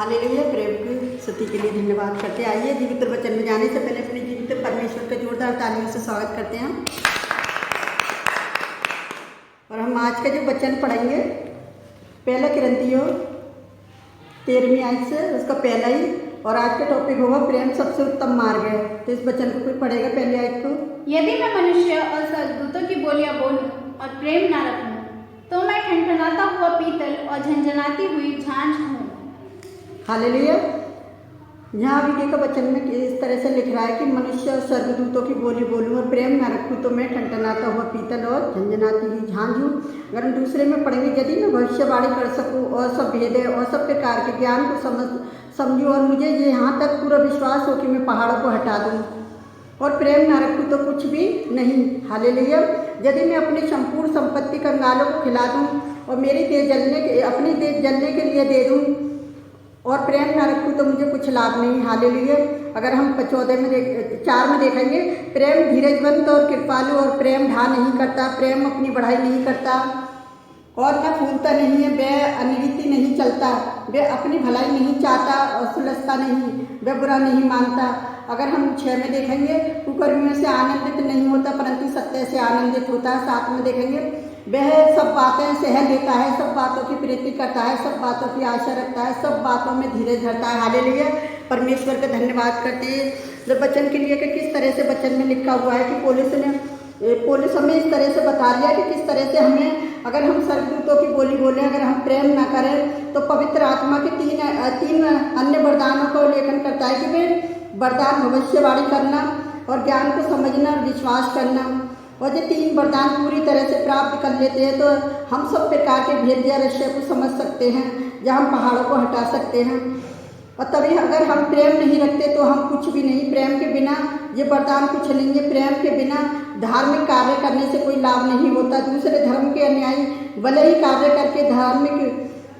Hallelujah. प्रेम की स्तुति के लिए धन्यवाद करते हैं। आइए जीवित वचन में जाने से पहले अपने जीवित परमेश्वर का जोरदार तालियों से स्वागत करते हैं। और हम आज का जो वचन पढ़ेंगे पहला कुरिन्थियों 13वीं आयत से, उसका पहला ही, और आज का टॉपिक होगा प्रेम सबसे उत्तम मार्ग है। तो इस वचन को कोई पढ़ेगा पहली आयत को। यदि मैं मनुष्य और स्वर्गदूतों की बोलियां बोलूं और प्रेम न रखूं तो मैं ठनठनाता हुआ पीतल और झंझनाती हुई झांझ हूँ। हालेलुया। यहाँ विधि का वचन में इस तरह से लिख रहा है कि मनुष्य और स्वर्गदूतों की बोली बोलूँ और प्रेम न रखूँ तो मैं ठनठनाता हुआ पीतल और झंझनाती हुई झांझ हूँ। अगर हम दूसरे में पढ़ेंगे, यदि मैं भविष्यवाणी कर सकूँ और सब भेद और सब प्रकार के ज्ञान को समझूँ और मुझे ये यहाँ तक पूरा विश्वास हो कि मैं पहाड़ों को हटा दूँ और प्रेम न रखूँ तो कुछ भी नहीं। हालेलुया। यदि मैं अपनी संपूर्ण संपत्ति कंगालों को खिला दूँ और मेरी अपनी देह जलने के लिए दे दूँ और प्रेम न रखूँ तो मुझे कुछ लाभ नहीं। हालेलुया। अगर हम 4 में देखेंगे, प्रेम धीरजवंत और कृपालु और प्रेम ढा नहीं करता, प्रेम अपनी बढ़ाई नहीं करता और न फूलता नहीं है, वह अनिरीति नहीं चलता, वह अपनी भलाई नहीं चाहता और सुलझता नहीं, वह बुरा नहीं मानता। अगर हम 6 में देखेंगे, कुकर्मियों से आनंदित नहीं होता परंतु सत्य से आनंदित होता है। 7 में देखेंगे, वह सब बातें सह लेता है, सब बातों की प्रीति करता है, सब बातों की आशा रखता है, सब बातों में धीरज धरता है। हालेलुया। परमेश्वर का धन्यवाद करते हैं जब वचन के लिए कि किस तरह से वचन में लिखा हुआ है कि पौलुस हमें इस तरह से बता दिया कि किस तरह से हमें, अगर हम स्वर्गदूतों की बोली बोलें, अगर हम प्रेम ना करें तो पवित्र आत्मा के तीन अन्य वरदानों को उल्लेखन करता है कि वे वरदान भविष्यवाणी करना और ज्ञान को समझना और विश्वास करना। और ये 3 वरदान पूरी तरह से प्राप्त कर लेते हैं तो हम सब प्रकार के भेद या रहस्य को समझ सकते हैं, जहाँ हम पहाड़ों को हटा सकते हैं। और तभी अगर हम प्रेम नहीं रखते तो हम कुछ भी नहीं। प्रेम के बिना ये वरदान कुछ नहीं है। प्रेम के बिना धार्मिक कार्य करने से कोई लाभ नहीं होता। दूसरे धर्म के अनुयायी भले ही कार्य करके धार्मिक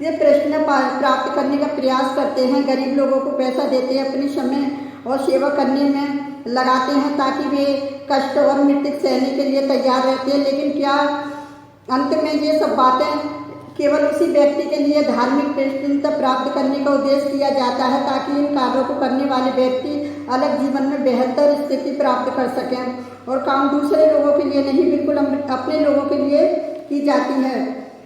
ये प्रश्न प्राप्त करने का प्रयास करते हैं, गरीब लोगों को पैसा देते हैं, अपने समय और सेवा करने में लगाते हैं ताकि वे कष्ट और मृत्यु सहने के लिए तैयार रहते हैं, लेकिन क्या अंत में ये सब बातें केवल उसी व्यक्ति के लिए धार्मिक प्रसन्नता प्राप्त करने का उद्देश्य किया जाता है ताकि इन कार्यों को करने वाले व्यक्ति अलग जीवन में बेहतर स्थिति प्राप्त कर सकें। और काम दूसरे लोगों के लिए नहीं, बिल्कुल अपने लोगों के लिए की जाती है।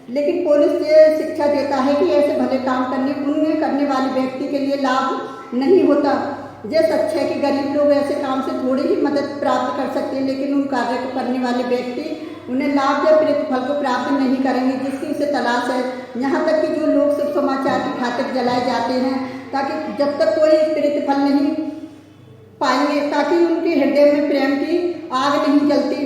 लेकिन पौलुस ये शिक्षा देता है कि ऐसे भले काम करने वाले व्यक्ति के लिए लाभ नहीं होता। ये सच है कि गरीब लोग ऐसे काम से थोड़ी ही मदद प्राप्त कर सकते हैं, लेकिन उन कार्य को करने वाले व्यक्ति उन्हें लाभ या प्रतिफल को प्राप्त नहीं करेंगे जिसकी उसे तलाश है। यहाँ तक कि जो लोग सिर्फ समाचार की खातिर जलाए जाते हैं ताकि जब तक कोई प्रतिफल नहीं पाएंगे, ताकि उनके हृदय में प्रेम की आग नहीं जलती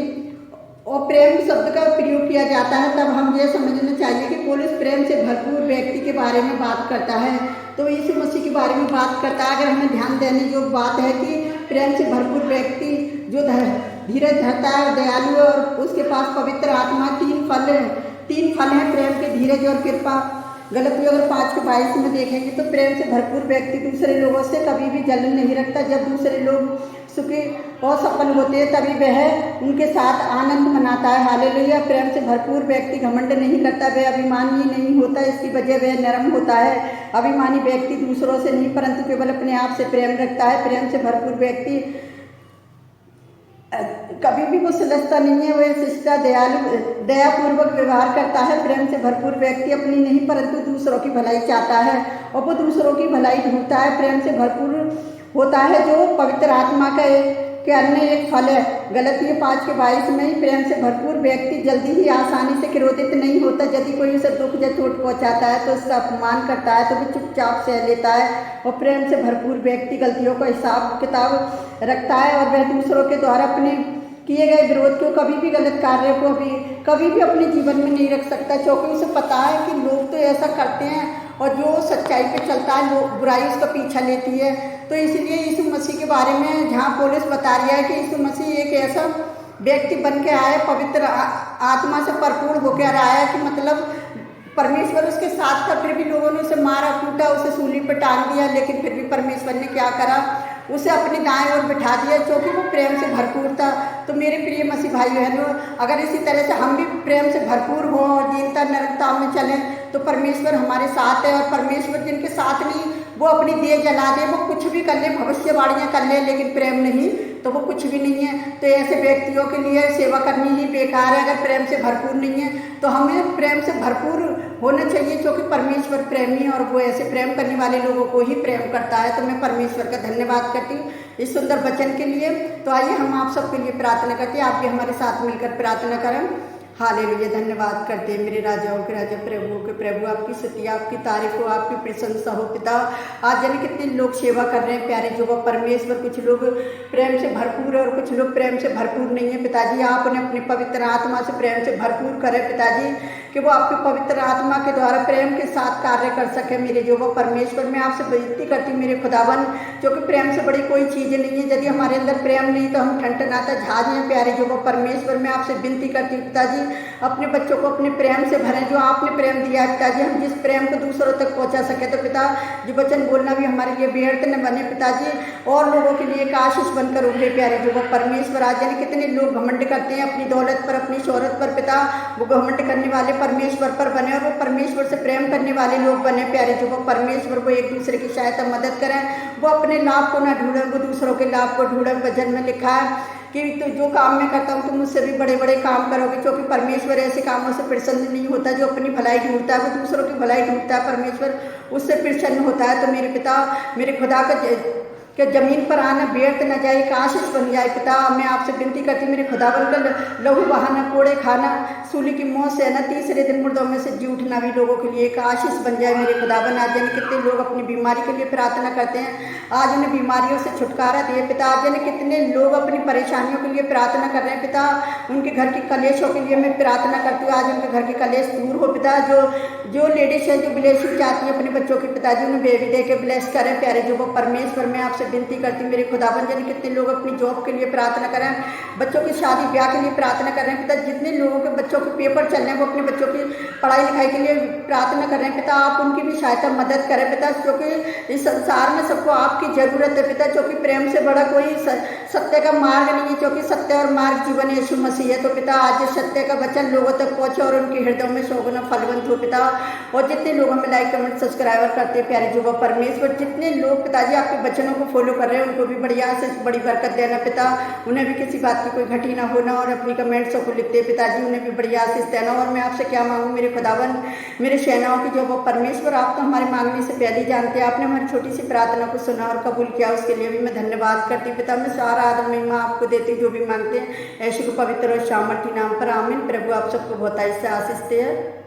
और प्रेम शब्द का प्रयोग किया जाता है, तब हम ये समझना चाहिए कि पौलुस प्रेम से भरपूर व्यक्ति के बारे में बात करता है, तो यीशु मसीह के बारे में बात करता है। अगर हमें ध्यान देने योग्य बात है कि प्रेम से भरपूर व्यक्ति जो धीरज धरता है, दयालु है और उसके पास पवित्र आत्मा 3 फल हैं प्रेम के, धीरज और कृपा। गलतियों अगर 5:22 में देखेंगे तो प्रेम से भरपूर व्यक्ति दूसरे लोगों से कभी भी जलन नहीं रखता। जब दूसरे लोग सुखी और सफल होते हैं तभी वह उनके साथ आनंद मनाता है। हालेलुया। प्रेम से भरपूर व्यक्ति घमंड नहीं करता, वह अभिमानी नहीं होता, इसकी वजह वह नरम होता है। अभिमानी व्यक्ति दूसरों से नहीं परंतु केवल अपने आप से प्रेम रखता है। प्रेम से भरपूर व्यक्ति कभी भी वो सुलझता नहीं है, वह शिष्टा दयापूर्वक व्यवहार करता है। प्रेम से भरपूर व्यक्ति अपनी नहीं परंतु दूसरों की भलाई चाहता है और वो दूसरों की भलाई ढूंढता है। प्रेम से भरपूर होता है जो पवित्र आत्मा के अन्य एक फल है। गलतियों 5:22 में ही प्रेम से भरपूर व्यक्ति जल्दी ही आसानी से क्रोधित नहीं होता। यदि कोई उसे दुख या चोट पहुंचाता है तो उसका अपमान करता है तो वो चुपचाप सह लेता है। और प्रेम से भरपूर व्यक्ति गलतियों का हिसाब किताब रखता है और वह दूसरों के द्वारा अपने किए गए विरोध को कभी भी गलत कार्य को भी कभी भी अपने जीवन में नहीं रख सकता, क्योंकि उसे पता है कि लोग तो ऐसा करते हैं और जो सच्चाई पे चलता है लोग बुराई उसका पीछा लेती है। तो इसलिए यीशु मसीह के बारे में जहाँ पौलुस बता रहा है कि यीशु मसीह एक ऐसा व्यक्ति बन के आया, पवित्र आत्मा से भरपूर होकर आया कि मतलब परमेश्वर उसके साथ था, फिर भी लोगों ने उसे मारा कूटा, उसे सूली पर टांग दिया, लेकिन फिर भी परमेश्वर ने क्या करा, उसे अपनी दाएं ओर बिठा दिया क्योंकि वो प्रेम से भरपूर था। तो मेरे प्रिय मसीह भाई बहनों, अगर इसी तरह से हम भी प्रेम से भरपूर हो और दीनता नरमता में चलें तो परमेश्वर हमारे साथ है। और परमेश्वर जिनके साथ नहीं वो अपनी दिए जला दे, वो कुछ भी कर ले, भविष्यवाणियाँ कर ले, लेकिन प्रेम नहीं तो वो कुछ भी नहीं है। तो ऐसे व्यक्तियों के लिए सेवा करनी ही बेकार है अगर प्रेम से भरपूर नहीं है। तो हमें प्रेम से भरपूर होना चाहिए, क्योंकि परमेश्वर प्रेमी है और वो ऐसे प्रेम करने वाले लोगों को ही प्रेम करता है। तो मैं परमेश्वर का धन्यवाद करती हूँ इस सुंदर वचन के लिए। तो आइए हम आप सबके लिए प्रार्थना करते हैं, आप भी हमारे साथ मिलकर प्रार्थना करें। हालेलुया, धन्यवाद करते हैं मेरे राजाओं के राजा, प्रभुओं के प्रभु, आपकी स्तुति, आपकी तारीफ हो, आपकी प्रशंसा हो पिता। आज जाने कितने लोग सेवा कर रहे हैं प्यारे जो परमेश्वर, कुछ लोग प्रेम से भरपूर है और कुछ लोग प्रेम से भरपूर नहीं है पिताजी। आप उन्हें अपने पवित्र आत्मा से प्रेम से भरपूर करें पिताजी, कि वो आपके पवित्र आत्मा के द्वारा प्रेम के साथ कार्य कर सके मेरे जो परमेश्वर। मैं आपसे विनती करती हूँ मेरे खुदावन, जो कि प्रेम से बड़ी कोई चीज़ नहीं है। यदि हमारे अंदर प्रेम नहीं तो हम ठनठनाता झाज हैं प्यारे जो परमेश्वर। मैं आपसे विनती करती हूँ पिताजी, अपने बच्चों को अपने प्रेम से भरें जो आपने प्रेम दिया है पिताजी। हम जिस प्रेम को दूसरों तक पहुंचा सके तो पिता जी वचन बोलना भी हमारे लिए व्यर्थ न बने पिताजी, और लोगों के लिए एक आशीष बनकर उभरे प्यारे जो परमेश्वर। आज यानी कितने लोग घमंड करते हैं अपनी दौलत पर, अपनी शोहरत पर पिता, वो घमंड करने वाले परमेश्वर पर बने और वो परमेश्वर से प्रेम करने वाले लोग बने प्यारे जो परमेश्वर। वो एक दूसरे की सहायता मदद करें, वो अपने लाभ को ना ढूंढें, वो दूसरों के लाभ को ढूंढें। वचन में लिखा है कि तो जो काम मैं करता हूँ तुम मुझसे भी बड़े बड़े काम करोगे, क्योंकि परमेश्वर ऐसे कामों से प्रसन्न नहीं होता। जो अपनी भलाई ढूंढता है वो दूसरों की भलाई ढूंढता है, परमेश्वर उससे प्रसन्न होता है। तो मेरे पिता, मेरे खुदा का कि ज़मीन पर आना व्यर्थ न जाए, एक आशीष बन जाए पिता। मैं आपसे विनती करती मेरे खुदा बनकर लहू बहाना, कोड़े खाना, सूली की मौत से ना तीसरे दिन मुर्दों में से जी उठना भी लोगों के लिए एक आशीष बन जाए मेरे खुदावन। आज यानी कितने लोग अपनी बीमारी के लिए प्रार्थना करते हैं, आज उन्हें बीमारियों से छुटकारा दिए पिता। आज यानी कितने लोग अपनी परेशानियों के लिए प्रार्थना कर रहे हैं पिता, उनके घर की कलेशों के लिए मैं प्रार्थना करती हूँ, आज उनके घर की कलेश दूर हो पिता। जो लेडीज है जो ब्लेसिंग चाहती है अपने बच्चों के पिताजी, उन्हें बेबी दे के ब्लेस करें प्यारे जो परमेश्वर। मैं आपसे विनती करती हूँ मेरे खुदावन, जाने कितने लोग अपनी जॉब के लिए प्रार्थना करें, बच्चों की शादी ब्याह के लिए प्रार्थना कर रहे हैं पिता। जितने लोगों के बच्चों के पेपर चल रहे हैं वो अपने बच्चों की पढ़ाई लिखाई के लिए प्रार्थना कर रहे हैं पिता। आप उनकी भी सहायता मदद करें पिता, क्योंकि इस संसार में सबको आपकी जरूरत है पिता, क्योंकि प्रेम से बड़ा कोई सत्य का मार्ग नहीं है, क्योंकि सत्य और मार्ग जीवन यीशु मसीह है। तो पिता आज सत्य का वचन लोगों तक पहुंचे और उनके हृदयों में सौगुना फलवंत हो पिता। और जितने लोग हमें लाइक कमेंट सब्सक्राइबर करते हैं प्यारे जो परमेश्वर, जितने लोग पिताजी आपके वचनों को फॉलो कर रहे हैं उनको भी बढ़िया से बड़ी बरकत देना पिता। उन्हें भी किसी बात की कोई घटी ना होना, और अपनी कमेंट्सों को लिखते पिताजी उन्हें भी बढ़िया आशीष देना। और मैं आपसे क्या मांगूँ मेरे खुदावन, मेरे सेनाओं की जो परमेश्वर, आप तो हमारे मांगने से पहले जानते हैं। आपने हमारी छोटी सी प्रार्थना को सुना और कबूल किया, उसके लिए भी मैं धन्यवाद करती पिता। मैं सारा आदर महिमा आपको देती जो भी मांगते हैं, ऐसे को पवित्र और सामर्थी नाम पर आमीन। प्रभु आप सबको बहुत ऐसे आशीष दे।